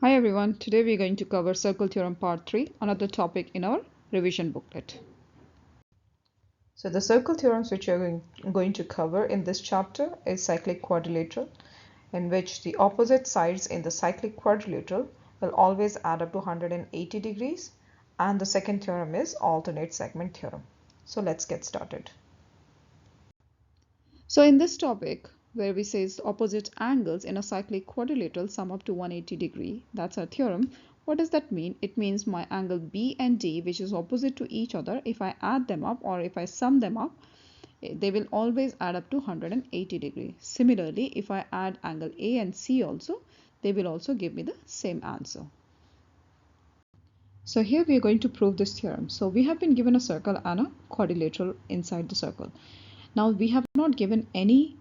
Hi everyone, today we're going to cover circle theorem part 3, another topic in our revision booklet. So the circle theorems which we're going to cover in this chapter is cyclic quadrilateral, in which the opposite sides in the cyclic quadrilateral will always add up to 180 degrees, and the second theorem is alternate segment theorem. So let's get started. So in this topic, where we say opposite angles in a cyclic quadrilateral sum up to 180 degree, that's our theorem. What does that mean? It means my angle B and D, which is opposite to each other, if I add them up or if I sum them up, they will always add up to 180 degree. Similarly, if I add angle A and C also, they will also give me the same answer. So here we are going to prove this theorem. So we have been given a circle and a quadrilateral inside the circle. Now we have not given any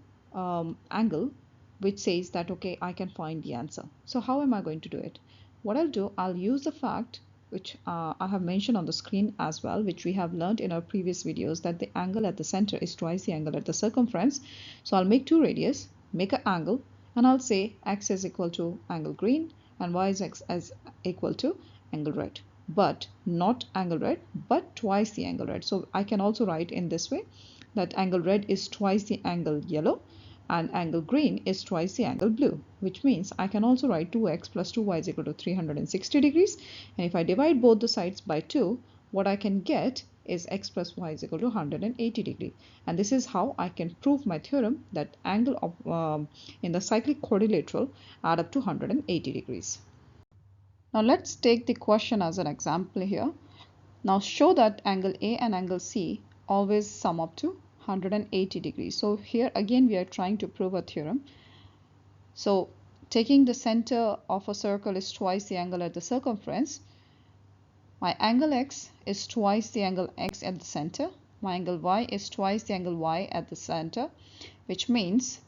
angle which says that, okay, I can find the answer. So how am I going to do it? What I'll do, I'll use the fact which I have mentioned on the screen as well, which we have learned in our previous videos, that the angle at the center is twice the angle at the circumference. So I'll make two radius, make an angle, and I'll say x is equal to angle green and y is equal to angle red, but not angle red, but twice the angle red. So I can also write in this way, that angle red is twice the angle yellow and angle green is twice the angle blue, which means I can also write 2x plus 2y is equal to 360 degrees. And if I divide both the sides by 2, what I can get is x plus y is equal to 180 degree. And this is how I can prove my theorem that angle of, in the cyclic quadrilateral add up to 180 degrees. Now let's take the question as an example here. Now show that angle A and angle C always sum up to 180 degrees. So here again we are trying to prove a theorem. So taking the center of a circle is twice the angle at the circumference. My angle x is twice the angle x at the center. My angle y is twice the angle y at the center, which means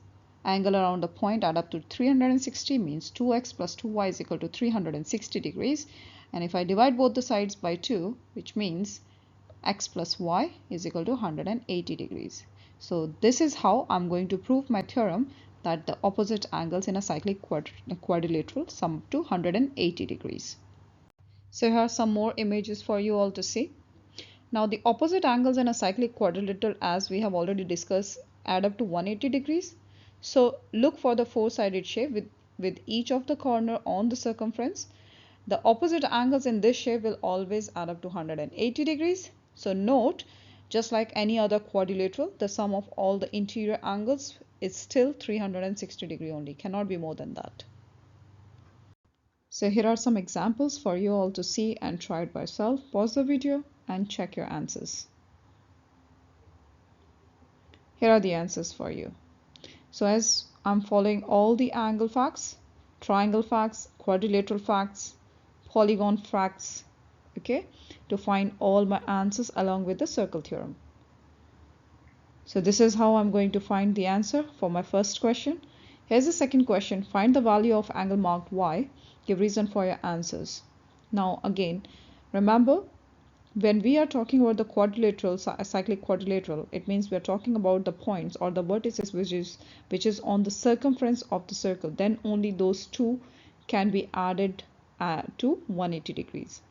angle around the point add up to 360, means 2x plus 2y is equal to 360 degrees. And if I divide both the sides by 2, which means x plus y is equal to 180 degrees. So this is how I'm going to prove my theorem that the opposite angles in a cyclic quadrilateral sum up to 180 degrees. So here are some more images for you all to see. Now the opposite angles in a cyclic quadrilateral, as we have already discussed, add up to 180 degrees. So look for the four-sided shape with each of the corner on the circumference. The opposite angles in this shape will always add up to 180 degrees. So note, just like any other quadrilateral, the sum of all the interior angles is still 360 degree only, cannot be more than that. So here are some examples for you all to see and try it by yourself. Pause the video and check your answers. Here are the answers for you. So as I'm following all the angle facts, triangle facts, quadrilateral facts, polygon facts, okay, to find all my answers along with the circle theorem. So this is how I'm going to find the answer for my first question. Here's the second question. Find the value of angle marked y. Give reason for your answers. Now again, remember, when we are talking about the quadrilateral, cyclic quadrilateral, it means we are talking about the points or the vertices which is on the circumference of the circle. Then only those two can be added to 180 degrees.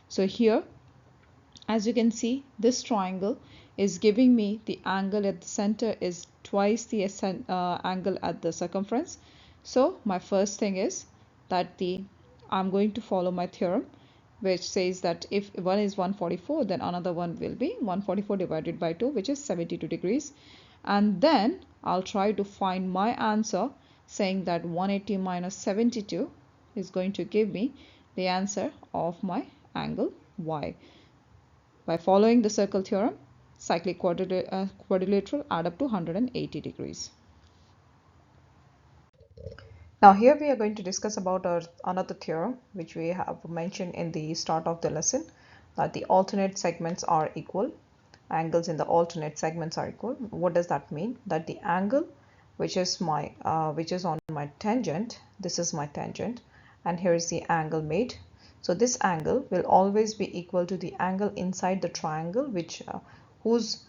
So here, as you can see, this triangle is giving me the angle at the center is twice the angle at the circumference. So my first thing is that I'm going to follow my theorem, which says that if one is 144, then another one will be 144 divided by 2, which is 72 degrees. And then I'll try to find my answer, saying that 180 minus 72 is going to give me the answer of my angle y. By following the circle theorem, cyclic quadrilateral add up to 180 degrees. Now here we are going to discuss about another theorem which we have mentioned in the start of the lesson, that the alternate segments are equal. Angles in the alternate segments are equal. What does that mean? That the angle which is on my tangent, this is my tangent, and here is the angle made. So this angle will always be equal to the angle inside the triangle, whose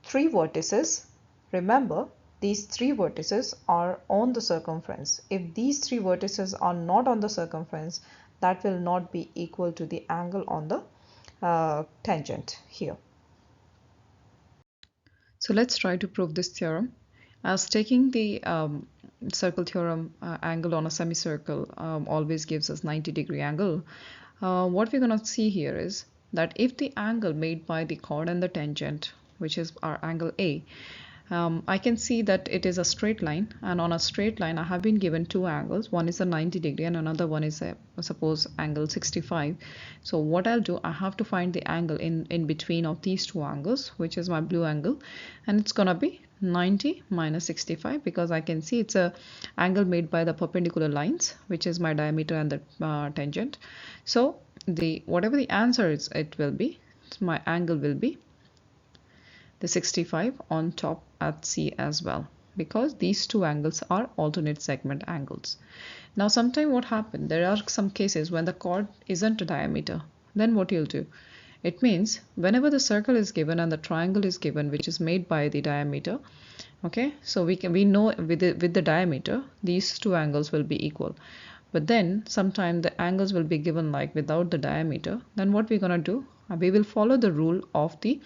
three vertices, remember, these three vertices are on the circumference. If these three vertices are not on the circumference, that will not be equal to the angle on the tangent here. So let's try to prove this theorem. As taking the circle theorem, angle on a semicircle always gives us 90-degree angle. What we're going to see here is that if the angle made by the chord and the tangent, which is our angle A, I can see that it is a straight line, and on a straight line I have been given two angles. One is a 90-degree and another one is a, suppose, angle 65. So what I'll do, I have to find the angle in between of these two angles, which is my blue angle, and it's gonna be 90 minus 65, because I can see it's a angle made by the perpendicular lines, which is my diameter and the tangent. So whatever the answer is, it will be, my angle will be the 65 on top at C as well, because these two angles are alternate segment angles. Now sometime what happened, there are some cases when the chord isn't a diameter. Then what you'll do, it means whenever the circle is given and the triangle is given, which is made by the diameter, okay, so we know with the diameter these two angles will be equal. But then sometime the angles will be given like without the diameter. Then what we're gonna do, we will follow the rule of the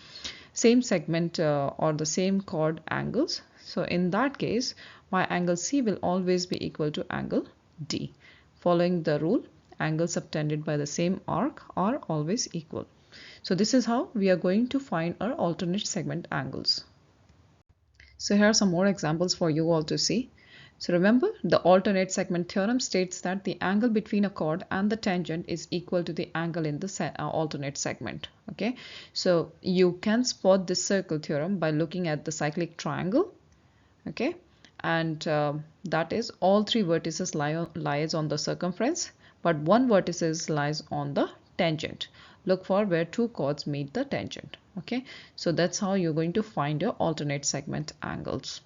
same segment or the same chord angles. So in that case, my angle C will always be equal to angle D. Following the rule, angles subtended by the same arc are always equal. So this is how we are going to find our alternate segment angles. So here are some more examples for you all to see. So remember, the alternate segment theorem states that the angle between a chord and the tangent is equal to the angle in the alternate segment. Okay, so you can spot this circle theorem by looking at the cyclic triangle. Okay, and that is all three vertices lies on the circumference, but one vertices lies on the tangent. Look for where two chords meet the tangent. Okay, so that's how you're going to find your alternate segment angles.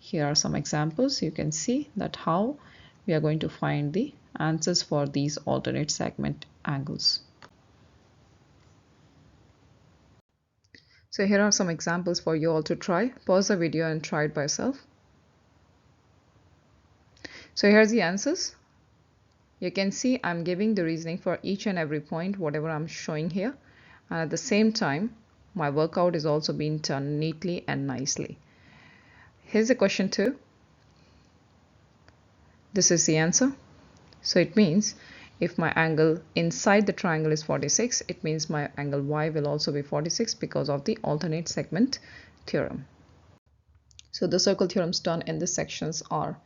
Here are some examples. You can see that how we are going to find the answers for these alternate segment angles. So here are some examples for you all to try. Pause the video and try it by yourself. So here's the answers. You can see I'm giving the reasoning for each and every point, whatever I'm showing here. And at the same time, my workout is also being done neatly and nicely. Here's a question 2. This is the answer. So it means if my angle inside the triangle is 46, it means my angle Y will also be 46 because of the alternate segment theorem. So the circle theorems done in this sections are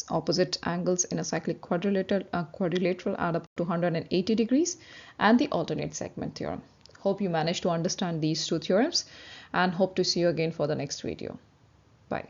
opposite angles in a cyclic quadrilateral add up to 180 degrees and the alternate segment theorem. Hope you managed to understand these two theorems and hope to see you again for the next video. Bye.